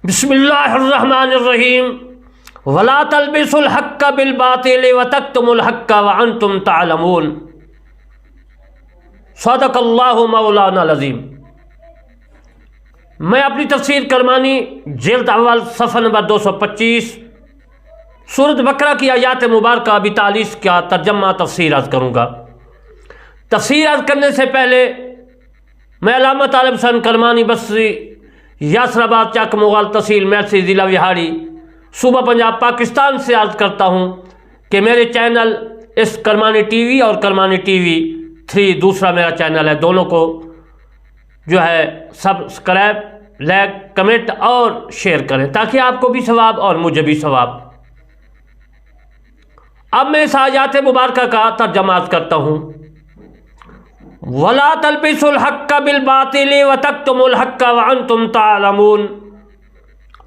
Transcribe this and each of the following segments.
بسم اللہ الرحمن الرحیم ولا تلبسوا الحق بالباطل وتكتموا الحق وانتم تعلمون صدق اللہ مولانا العظیم۔ میں اپنی تفسیر کرمانی جلد اول صفحہ نمبر 225 سورۃ بقرہ کی آیات مبارکہ 42 کا ترجمہ تفسیر عرض کروں گا۔ تفسیر عرض کرنے سے پہلے میں علامہ طالب حسین کرمانی بصری یاسر آباد چک مغل تحصیل میرسی ضلع وہاڑی صوبہ پنجاب پاکستان سے عرض کرتا ہوں کہ میرے چینل اس کرمانی ٹی وی اور کرمانی ٹی وی 3 دوسرا میرا چینل ہے، دونوں کو جو ہے سبسکرائب، لائک، کمنٹ اور شیئر کریں تاکہ آپ کو بھی ثواب اور مجھے بھی ثواب۔ اب میں اس آیات مبارکہ کا ترجمہ عرض کرتا ہوں۔ وَلَا تَلْبِسُوا الْحَقَّ بِالْبَاطِلِ وَتَكْتُمُوا الْحَقَّ وَأَنْتُمْ تَعْلَمُونَ،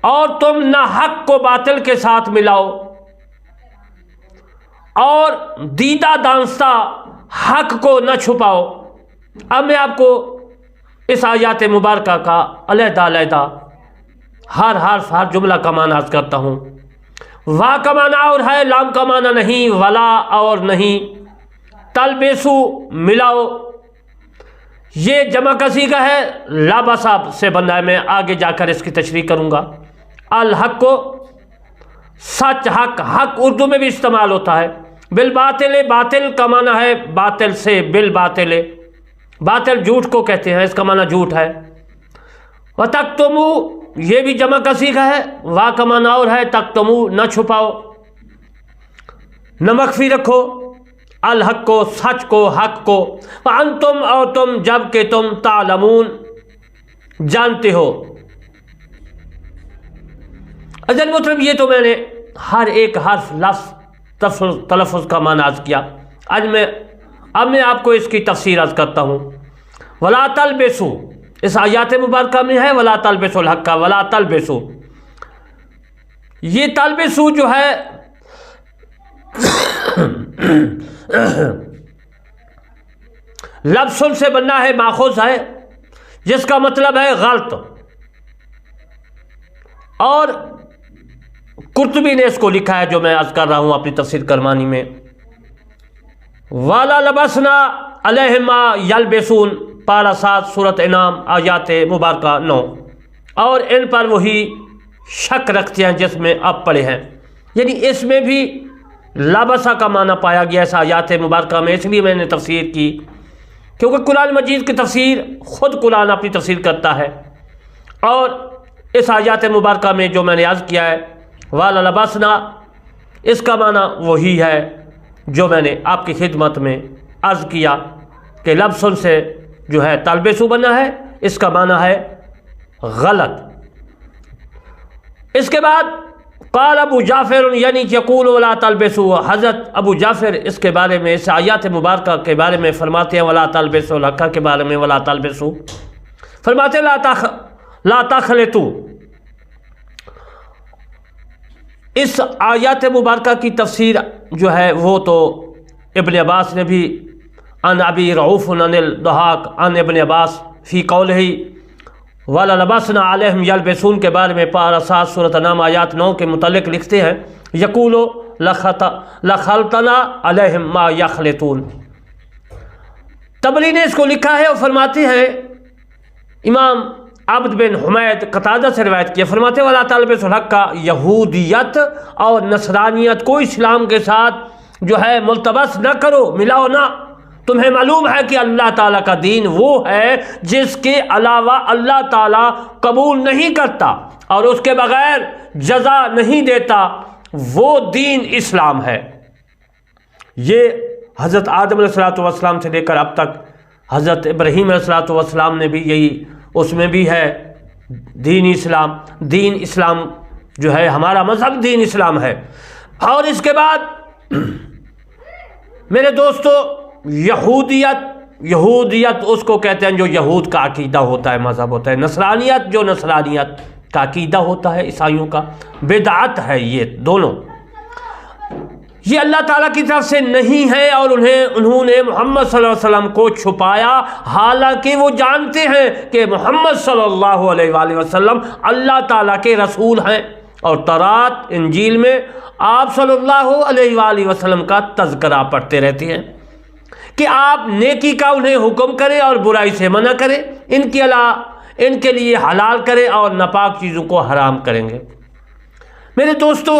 اور تم نہ حق کو باطل کے ساتھ ملاؤ اور دیدہ دانستہ حق کو نہ چھپاؤ۔ اب میں آپ کو اس آیات مبارکہ کا علیحدہ علیحدہ ہر حرف ہر جملہ کا معنی عرض کرتا ہوں۔ وا کا معنی اور ہے، لام کا معنی نہیں، ولا اور نہیں، تلبسو ملاؤ، یہ جمع کا صیغہ ہے، لابسا سے بنا ہے، میں آگے جا کر اس کی تشریح کروں گا۔ الحق کو سچ، حق، حق اردو میں بھی استعمال ہوتا ہے۔ بالباطل، باطل کا معنی ہے باطل سے، بالباطل، باطل جھوٹ کو کہتے ہیں، اس کا معنی جھوٹ ہے۔ وَتَكْتُمُوا، یہ بھی جمع کا صیغہ ہے، وا کا معنی اور ہے، تکتمو نہ چھپاؤ، نہ مخفی رکھو، الحق کو سچ کو، حق کو، وَأَنْتُمْ اور تم جب کہ تم تعلمون جانتے ہو۔ اذن مطلب یہ تو میں نے ہر ایک حرف لفظ تلفظ کا معنی عرض کیا۔ اب میں آپ کو اس کی تفسیر عرض کرتا ہوں۔ وَلَا تَلْبِسُوا، اس آیات مبارکہ میں ہے وَلَا تَلْبِسُوا الْحَقَّ، وَلَا تَلْبِسُوا، یہ تلبسو جو ہے لفظ سے بننا ہے، ماخوذ ہے، جس کا مطلب ہے غلط، اور قرطبی نے اس کو لکھا ہے جو میں عرض کر رہا ہوں اپنی تفسیر کرمانی میں۔ وَلَا لَبَسْنَا عَلَيْهِمْ مَا يَلْبِسُونَ، پارہ 7 سورۃ انعام آیات مبارکہ 9، اور ان پر وہی شک رکھتے ہیں جس میں اب پڑھے ہیں، یعنی اس میں بھی لابسا کا معنی پایا گیا اس آیات مبارکہ میں۔ اس لیے میں نے تفسیر کی کیونکہ قرآن مجید کی تفسیر خود قرآن اپنی تفسیر کرتا ہے، اور اس آیات مبارکہ میں جو میں نے عرض کیا ہے وَلَا لَبَسْنَا، اس کا معنی وہی ہے جو میں نے آپ کی خدمت میں عرض کیا کہ لفظ سے جو ہے تلبسو بنا ہے، اس کا معنی ہے غلط۔ اس کے بعد قال ابو جعفر، یعنی یقول ولا تلبسوا، حضرت ابو جعفر اس کے بارے میں، اس آیات مبارکہ کے بارے میں فرماتے ہیں ولا تلبسوا الحق کے بارے میں، ولا تلبسوا فرماتے لا تخلطوا۔ اس آیات مبارکہ کی تفسیر جو ہے وہ تو ابن عباس نے بھی، عن ابی رعوف عن الضحاک عن ابن عباس فی قولہ وَلَا لَبَسْنَا عَلَيْهِمْ يَلْبِسُونَ کے بارے میں پارہ 7 سورۃ انعام آیات 9 کے متعلق لکھتے ہیں یقول لَخَلْطَنَا عَلَيْهِمْ مَا يَخْلِطُونَ۔ طبری نے اس کو لکھا ہے اور فرماتے ہیں، امام عبد بن حمید قتادہ سے روایت کیا، فرماتے ہیں وَلَا تَلْبِسُوا الْحَقَّ، یہودیت اور نصرانیت کو اسلام کے ساتھ جو ہے ملتبس نہ کرو، ملاؤ نہ۔ تمہیں معلوم ہے کہ اللہ تعالیٰ کا دین وہ ہے جس کے علاوہ اللہ تعالیٰ قبول نہیں کرتا اور اس کے بغیر جزا نہیں دیتا، وہ دین اسلام ہے۔ یہ حضرت آدم علیہ السلام سے لے کر اب تک حضرت ابراہیم علیہ السلام نے بھی یہی، اس میں بھی ہے دین اسلام۔ دین اسلام جو ہے ہمارا مذہب دین اسلام ہے۔ اور اس کے بعد میرے دوستو، یہودیت اس کو کہتے ہیں جو یہود کا عقیدہ ہوتا ہے، مذہب ہوتا ہے۔ نصرانیت جو نصرانیت کا عقیدہ ہوتا ہے عیسائیوں کا، بدعت ہے۔ یہ دونوں یہ اللہ تعالیٰ کی طرف سے نہیں ہے، اور انہوں نے محمد صلی اللہ علیہ وسلم کو چھپایا، حالانکہ وہ جانتے ہیں کہ محمد صلی اللہ علیہ وآلہ وسلم اللہ تعالیٰ کے رسول ہیں، اور تورات انجیل میں آپ صلی اللہ علیہ وآلہ وسلم کا تذکرہ پڑھتے رہتے ہیں کہ آپ نیکی کا انہیں حکم کریں اور برائی سے منع کریں، ان کے لیے حلال کریں اور ناپاک چیزوں کو حرام کریں گے۔ میرے دوستو،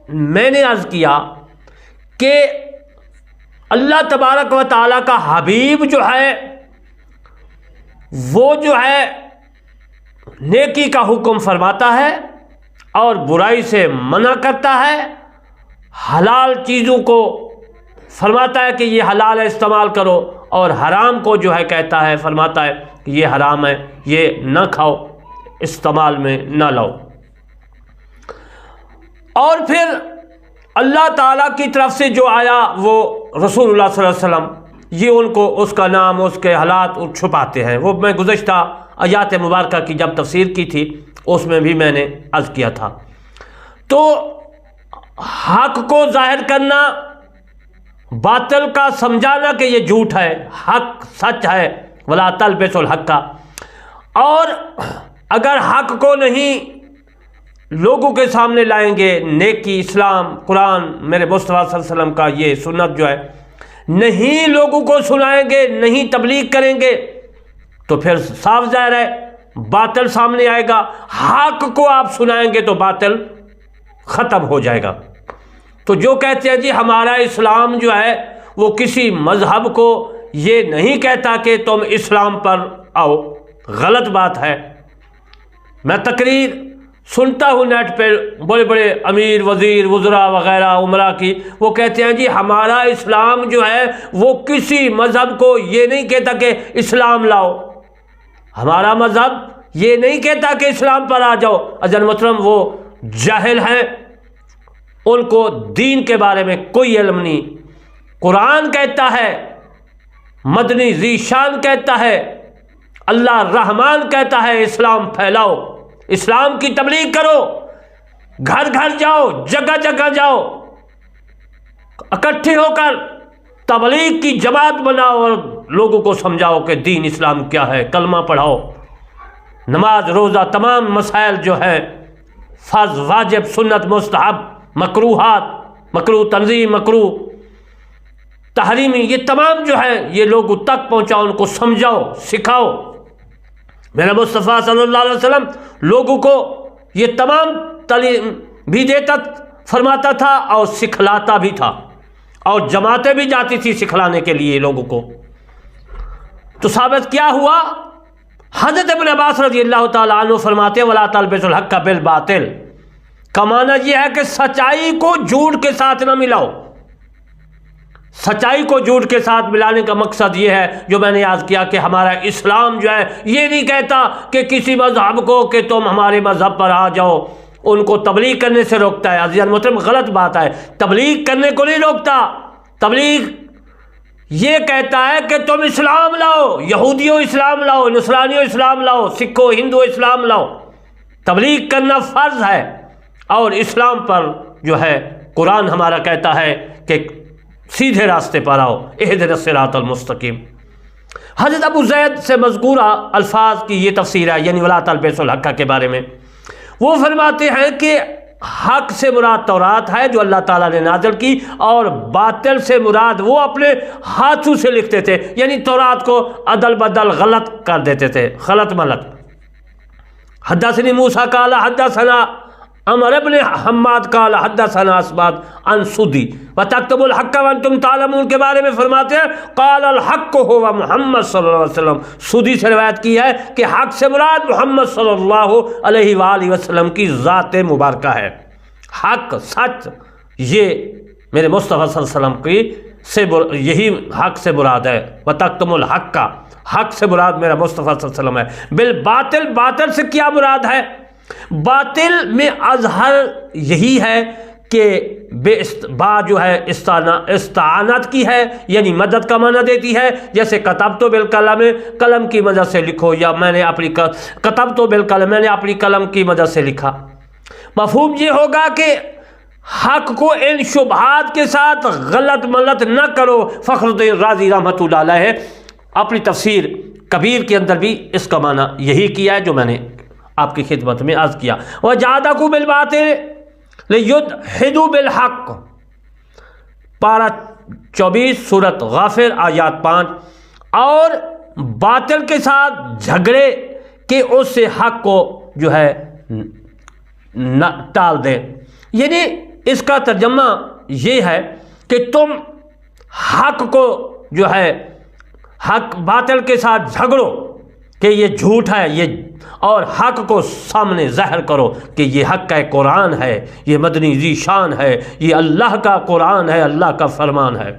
میں نے عرض کیا کہ اللہ تبارک و تعالیٰ کا حبیب جو ہے وہ جو ہے نیکی کا حکم فرماتا ہے اور برائی سے منع کرتا ہے، حلال چیزوں کو فرماتا ہے کہ یہ حلال ہے استعمال کرو، اور حرام کو جو ہے کہتا ہے، فرماتا ہے کہ یہ حرام ہے، یہ نہ کھاؤ، استعمال میں نہ لاؤ۔ اور پھر اللہ تعالیٰ کی طرف سے جو آیا وہ رسول اللہ صلی اللہ علیہ وسلم، یہ ان کو اس کا نام، اس کے حالات چھپاتے ہیں۔ وہ میں گزشتہ آیات مبارکہ کی جب تفسیر کی تھی اس میں بھی میں نے عرض کیا تھا۔ تو حق کو ظاہر کرنا، باطل کا سمجھانا کہ یہ جھوٹ ہے، حق سچ ہے، ولا تلبسوا الحق، اور اگر حق کو نہیں لوگوں کے سامنے لائیں گے، نیکی، اسلام، قرآن، میرے مصطفیٰ صلی اللہ علیہ وسلم کا یہ سنت جو ہے نہیں لوگوں کو سنائیں گے، نہیں تبلیغ کریں گے، تو پھر صاف ظاہر ہے باطل سامنے آئے گا۔ حق کو آپ سنائیں گے تو باطل ختم ہو جائے گا۔ تو جو کہتے ہیں جی ہمارا اسلام جو ہے وہ کسی مذہب کو یہ نہیں کہتا کہ تم اسلام پر آؤ، غلط بات ہے۔ میں تقریر سنتا ہوں نیٹ پہ بڑے بڑے امیر، وزیر، وزراء وغیرہ، عمرہ کی، وہ کہتے ہیں جی ہمارا اسلام جو ہے وہ کسی مذہب کو یہ نہیں کہتا کہ اسلام لاؤ، ہمارا مذہب یہ نہیں کہتا کہ اسلام پر آ جاؤ۔ اجل محترم، وہ جاہل ہیں، ان کو دین کے بارے میں کوئی علم نہیں۔ قرآن کہتا ہے، مدنی ذی شان کہتا ہے، اللہ رحمان کہتا ہے اسلام پھیلاؤ، اسلام کی تبلیغ کرو، گھر گھر جاؤ، جگہ جگہ جاؤ، اکٹھے ہو کر تبلیغ کی جماعت بناؤ اور لوگوں کو سمجھاؤ کہ دین اسلام کیا ہے، کلمہ پڑھاؤ، نماز روزہ، تمام مسائل جو ہے فرض، واجب، سنت، مستحب، مکروہات، مکروہ تنظیم، مکروہ تحریمی، یہ تمام جو ہے یہ لوگوں تک پہنچاؤ، ان کو سمجھاؤ، سکھاؤ۔ میرا مصطفیٰ صلی اللہ علیہ وسلم لوگوں کو یہ تمام تعلیم بھی دیتا، فرماتا تھا اور سکھلاتا بھی تھا، اور جماعتیں بھی جاتی تھی سکھلانے کے لیے لوگوں کو۔ تو ثابت کیا ہوا؟ حضرت ابن عباس رضی اللہ تعالیٰ عنہ فرماتے ہیں وَلَا تَلْبِسُوا الْحَقَّ بِالْبَاطِلِ، کا معنی یہ ہے کہ سچائی کو جھوٹ کے ساتھ نہ ملاؤ۔ سچائی کو جھوٹ کے ساتھ ملانے کا مقصد یہ ہے جو میں نے یاد کیا کہ ہمارا اسلام جو ہے یہ نہیں کہتا کہ کسی مذہب کو کہ تم ہمارے مذہب پر آ جاؤ، ان کو تبلیغ کرنے سے روکتا ہے۔ عزیز محترم، غلط بات ہے، تبلیغ کرنے کو نہیں روکتا۔ تبلیغ یہ کہتا ہے کہ تم اسلام لاؤ، یہودیوں اسلام لاؤ، نصرانیوں اسلام لاؤ، سکھوں ہندو اسلام لاؤ۔ تبلیغ کرنا فرض ہے، اور اسلام پر جو ہے قرآن ہمارا کہتا ہے کہ سیدھے راستے پر آؤ، اہدنا الصراط المستقیم۔ حضرت ابو زید سے مذکورہ الفاظ کی یہ تفسیر ہے، یعنی ولا تلبسوا الحق کے بارے میں، وہ فرماتے ہیں کہ حق سے مراد تورات ہے جو اللہ تعالیٰ نے نازل کی، اور باطل سے مراد وہ اپنے ہاتھوں سے لکھتے تھے، یعنی تورات کو عدل بدل غلط کر دیتے تھے، غلط ملط۔ حدثنی موسیٰ قال حدثنا عمر ابن حماد قال حدثنا اسباد عن سدی وتكتب الحق وانتم تعلمون کے بارے میں فرماتے ہیں قال الحق هو محمد صلی اللہ علیہ وسلم۔ سدی سے روایت کی ہے کہ حق سے مراد محمد صلی اللہ علیہ وآلہ وسلم کی ذات مبارکہ ہے۔ حق، سچ، یہ میرے مصطفیٰ صلی اللہ علیہ وسلم کی یہی حق سے مراد ہے۔ وتكتم الحق کا حق سے مراد میرا مصطفیٰ صلی اللہ علیہ وسلم ہے۔ بالباطل، باطل سے کیا مراد ہے؟ باطل میں اظہر یہی ہے کہ با جو ہے استعانت کی ہے، یعنی مدد کا معنی دیتی ہے، جیسے کتبت بالقلم، قلم کی مدد سے لکھو، یا میں نے اپنی کتبت بالقلم، میں نے اپنی قلم کی مدد سے لکھا۔ مفہوم یہ ہوگا کہ حق کو ان شبہات کے ساتھ غلط ملت نہ کرو۔ فخر الدین رازی رحمۃ اللہ علیہ اپنی تفسیر کبیر کے اندر بھی اس کا معنی یہی کیا ہے جو میں نے آپ کی خدمت میں عرض کیا۔ وَجَادَكُوا بِالْبَاطِلِ لِيُدْحِضُوا بِالْحَقِّ، پارہ 24 سورۃ غافر آیات 5، اور باطل کے ساتھ جھگڑے کہ اس سے حق کو جو ہے نہ ٹال دیں۔ یعنی اس کا ترجمہ یہ ہے کہ تم حق کو جو ہے حق باطل کے ساتھ جھگڑو کہ یہ جھوٹ ہے، یہ اور حق کو سامنے ظاہر کرو کہ یہ حق کا قرآن ہے، یہ مدنی ذی شان ہے، یہ اللہ کا قرآن ہے، اللہ کا فرمان ہے۔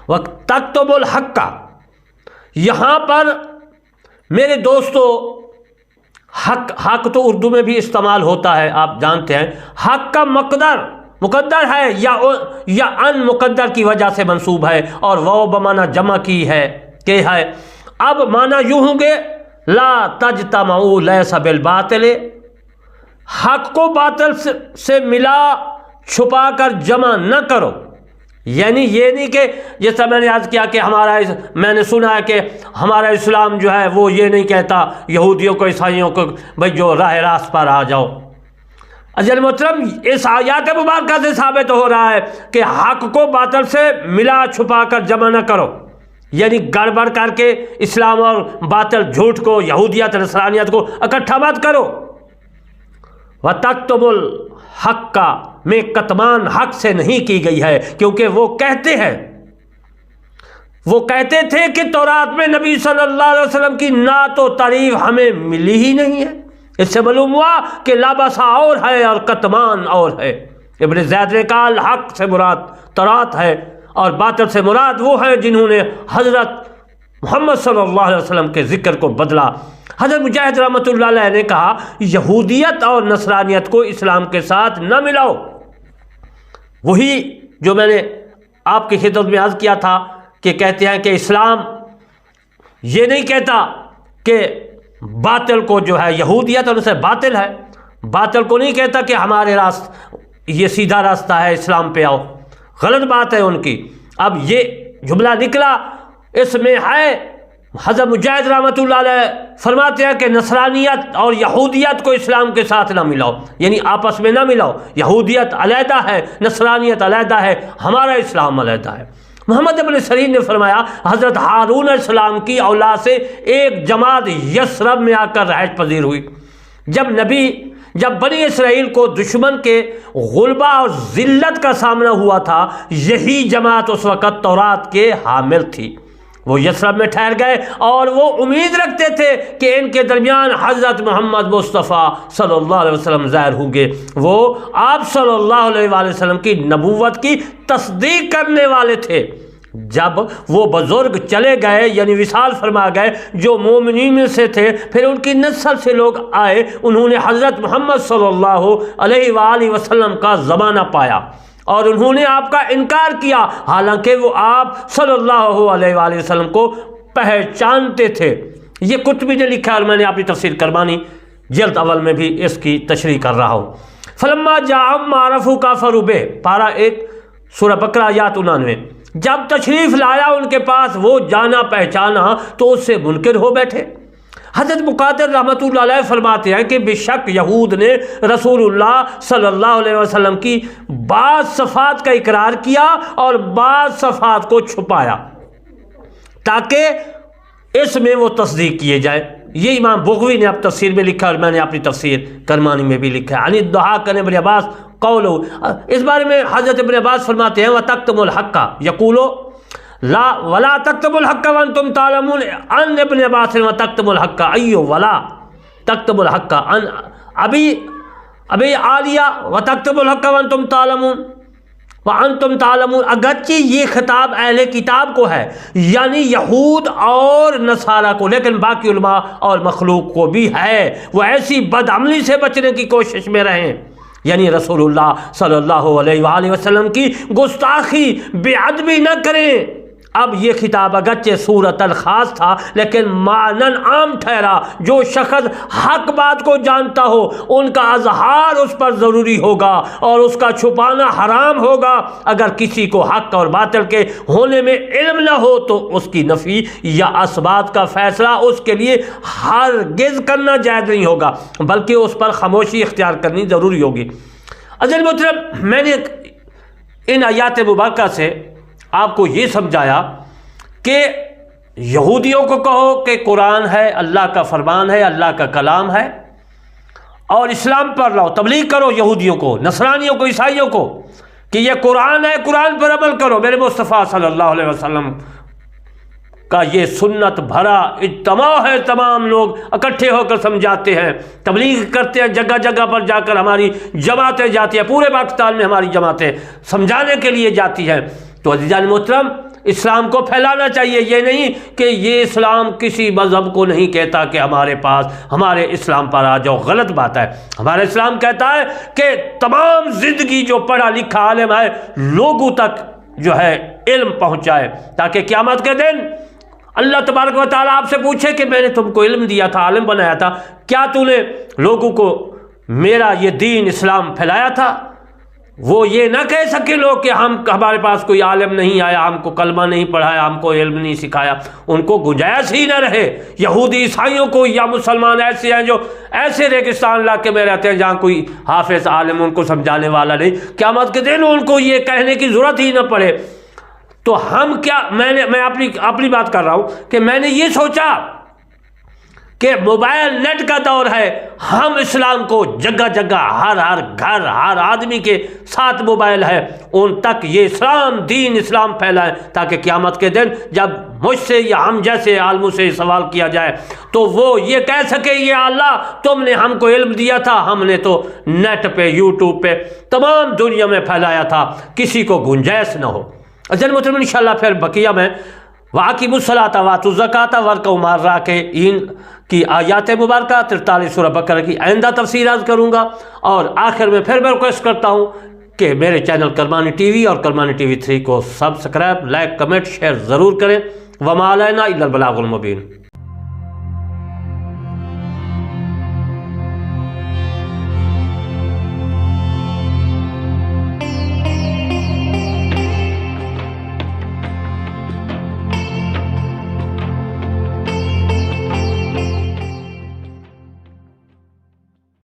وَتَكْتُمُوا الْحَقَّ، یہاں پر میرے دوستو حق تو اردو میں بھی استعمال ہوتا ہے، آپ جانتے ہیں۔ حق کا مقدر ہے یا ان مقدر کی وجہ سے منصوب ہے، اور وہ بمعنی جمع کی ہے کہ ہے۔ اب معنی یوں ہوں گے لا تجتمعوا لیس بالباطل، حق کو باطل سے ملا چھپا کر جمع نہ کرو۔ یعنی یہ نہیں کہ جیسا میں نے عرض کیا کہ میں نے سنا ہے کہ ہمارا اسلام جو ہے وہ یہ نہیں کہتا یہودیوں کو عیسائیوں کو بھائی جو راہ راست پر آ جاؤ۔ اجل محترم، اس آیات مبارکہ سے ثابت ہو رہا ہے کہ حق کو باطل سے ملا چھپا کر جمع نہ کرو، یعنی گڑبڑ کر کے اسلام اور باطل جھوٹ کو، یہودیت نصرانیت کو اکٹھا مت کرو۔ وَتَكْتُمُوا الْحَقَّ میں کتمان حق سے نہیں کی گئی ہے، کیونکہ وہ کہتے تھے کہ تورات میں نبی صلی اللہ علیہ وسلم کی نعت و تعریف ہمیں ملی ہی نہیں ہے۔ اس سے معلوم ہوا کہ لابسہ اور ہے اور کتمان اور ہے۔ ابن زید نے کہا حق سے مراد تورات ہے اور باطل سے مراد وہ ہیں جنہوں نے حضرت محمد صلی اللہ علیہ وسلم کے ذکر کو بدلا۔ حضرت مجاہد رحمۃ اللہ علیہ نے کہا یہودیت اور نصرانیت کو اسلام کے ساتھ نہ ملاؤ۔ وہی جو میں نے آپ کی خدمت میں عرض کیا تھا کہ کہتے ہیں کہ اسلام یہ نہیں کہتا کہ باطل کو جو ہے یہودیت اور اسے باطل ہے، باطل کو نہیں کہتا کہ ہمارے یہ سیدھا راستہ ہے، اسلام پہ آؤ۔ غلط بات ہے ان کی۔ اب یہ جملہ نکلا، اس میں ہے حضرت مجاہد رحمۃ اللہ علیہ فرماتے ہیں کہ نصرانیت اور یہودیت کو اسلام کے ساتھ نہ ملاؤ، یعنی آپس میں نہ ملاؤ۔ یہودیت علیحدہ ہے، نصرانیت علیحدہ ہے، ہمارا اسلام علیحدہ ہے۔ محمد ابن سیرین نے فرمایا حضرت ہارون علیہ السلام کی اولاد سے ایک جماعت یثرب میں آ کر رہائش پذیر ہوئی۔ جب بنی اسرائیل کو دشمن کے غلبہ اور ذلت کا سامنا ہوا تھا، یہی جماعت اس وقت تورات کے حامل تھی۔ وہ یثرب میں ٹھہر گئے اور وہ امید رکھتے تھے کہ ان کے درمیان حضرت محمد مصطفیٰ صلی اللہ علیہ وسلم ظاہر ہوں گے۔ وہ آپ صلی اللہ علیہ وآلہ وسلم کی نبوت کی تصدیق کرنے والے تھے۔ جب وہ بزرگ چلے گئے یعنی وصال فرما گئے جو مومنین میں سے تھے، پھر ان کی نسل سے لوگ آئے، انہوں نے حضرت محمد صلی اللہ علیہ وآلہ وسلم کا زمانہ پایا اور انہوں نے آپ کا انکار کیا، حالانکہ وہ آپ صلی اللہ علیہ وآلہ وسلم کو پہچانتے تھے۔ یہ قرطبی نے لکھا اور میں نے اپنی تفسیر کرمانی جلد اول میں بھی اس کی تشریح کر رہا ہوں۔ فلما جاءہم ما عرفوا کفروا بہ، پارہ 1 سورہ بقرہ آیات 99۔ جب تشریف لایا ان کے پاس وہ جانا پہچانا تو اس سے منکر ہو بیٹھے۔ حضرت مقاتل رحمۃ اللہ علیہ فرماتے ہیں کہ بے شک یہود نے رسول اللہ صلی اللہ علیہ وسلم کی بعض صفات کا اقرار کیا اور بعض صفات کو چھپایا تاکہ اس میں وہ تصدیق کیے جائے۔ یہ امام بغوی نے اب تفسیر میں لکھا اور میں نے اپنی تفسیر کرمانی میں بھی لکھا ہے۔ عن الضحاک عن ابن عباس قولو، اس بارے میں حضرت ابن عباس فرماتے ہیں وَتَكْتُمُوا الْحَقَّ يَقُولُ لا ولا تكتبوا الحق وانتم تعلمون، عن ابن عباس وتكتبوا الحق ایو ولا تكتبوا الحق، عن ابی عالیہ وتكتبوا الحق وانتم تعلمون وانتم تعلمون۔ اگرچہ یہ خطاب اہل کتاب کو ہے یعنی یہود اور نصارہ کو، لیکن باقی علماء اور مخلوق کو بھی ہے، وہ ایسی بدعملی سے بچنے کی کوشش میں رہیں، یعنی رسول اللہ صلی اللہ علیہ وآلہ وسلم کی گستاخی بے ادبی نہ کریں، اب یہ خطاب اگرچہ صورتاً خاص تھا لیکن معناً عام ٹھہرا. جو شخص حق بات کو جانتا ہو ان کا اظہار اس پر ضروری ہوگا اور اس کا چھپانا حرام ہوگا. اگر کسی کو حق اور باطل کے ہونے میں علم نہ ہو تو اس کی نفی یا اثبات کا فیصلہ اس کے لیے ہرگز کرنا جائز نہیں ہوگا بلکہ اس پر خاموشی اختیار کرنی ضروری ہوگی. عزیز محترم، میں نے ان آیات مبارکہ سے آپ کو یہ سمجھایا کہ یہودیوں کو کہو کہ قرآن ہے، اللہ کا فرمان ہے، اللہ کا کلام ہے، اور اسلام پر لاؤ. تبلیغ کرو یہودیوں کو، نصرانیوں کو، عیسائیوں کو کہ یہ قرآن ہے، قرآن پر عمل کرو. میرے مصطفیٰ صلی اللہ علیہ وسلم کا یہ سنت بھرا اجتماع ہے. تمام لوگ اکٹھے ہو کر سمجھاتے ہیں، تبلیغ کرتے ہیں، جگہ جگہ پر جا کر ہماری جماعتیں جاتی ہیں، پورے پاکستان میں ہماری جماعتیں سمجھانے کے لیے جاتی ہیں. تو عزیزان محترم، اسلام کو پھیلانا چاہیے. یہ نہیں کہ یہ اسلام کسی مذہب کو نہیں کہتا کہ ہمارے پاس ہمارے اسلام پر آ جاؤ. غلط بات ہے. ہمارا اسلام کہتا ہے کہ تمام زندگی جو پڑھا لکھا عالم ہے لوگوں تک جو ہے علم پہنچائے، تاکہ قیامت کے دن اللہ تبارک و تعالیٰ آپ سے پوچھے کہ میں نے تم کو علم دیا تھا، عالم بنایا تھا، کیا تو نے لوگوں کو میرا یہ دین اسلام پھیلایا تھا؟ وہ یہ نہ کہہ سکے لوگ کہ ہمارے پاس کوئی عالم نہیں آیا، ہم کو کلمہ نہیں پڑھایا، ہم کو علم نہیں سکھایا. ان کو گنجائش ہی نہ رہے. یہودی عیسائیوں کو یا مسلمان ایسے ہیں جو ایسے ریگستان علاقے میں رہتے ہیں جہاں کوئی حافظ عالم ان کو سمجھانے والا نہیں، قیامت کے دن ان کو یہ کہنے کی ضرورت ہی نہ پڑے. تو ہم کیا، میں اپنی بات کر رہا ہوں کہ میں نے یہ سوچا کہ موبائل نیٹ کا دور ہے، ہم اسلام کو جگہ جگہ ہر گھر ہر آدمی کے ساتھ موبائل ہے، ان تک یہ دین اسلام پھیلائیں، تاکہ قیامت کے دن جب مجھ سے یا ہم جیسے عالموں سے سوال کیا جائے تو وہ یہ کہہ سکے یا اللہ تم نے ہم کو علم دیا تھا، ہم نے تو نیٹ پہ یوٹیوب پہ تمام دنیا میں پھیلایا تھا، کسی کو گنجائش نہ ہو. اجل محترم انشاءاللہ پھر بقیہ میں وَأَقِیمُوا الصَّلَاةَ وَآتُوا الزَّکَاةَ وَارْکَعُوا مَعَ الرَّاکعِینَ کی آیات مبارکہ 43 سورہ بقرہ کی آئندہ تفسیر عرض کروں گا. اور آخر میں پھر میں ریکویسٹ کرتا ہوں کہ میرے چینل کرمانی ٹی وی اور کرمانی ٹی وی 3 کو سبسکرائب، لائک، کمنٹ، شیئر ضرور کریں. وَمَا عَلَیْنَا إِلَّا الْبَلَاغُ الْمُبِینُ.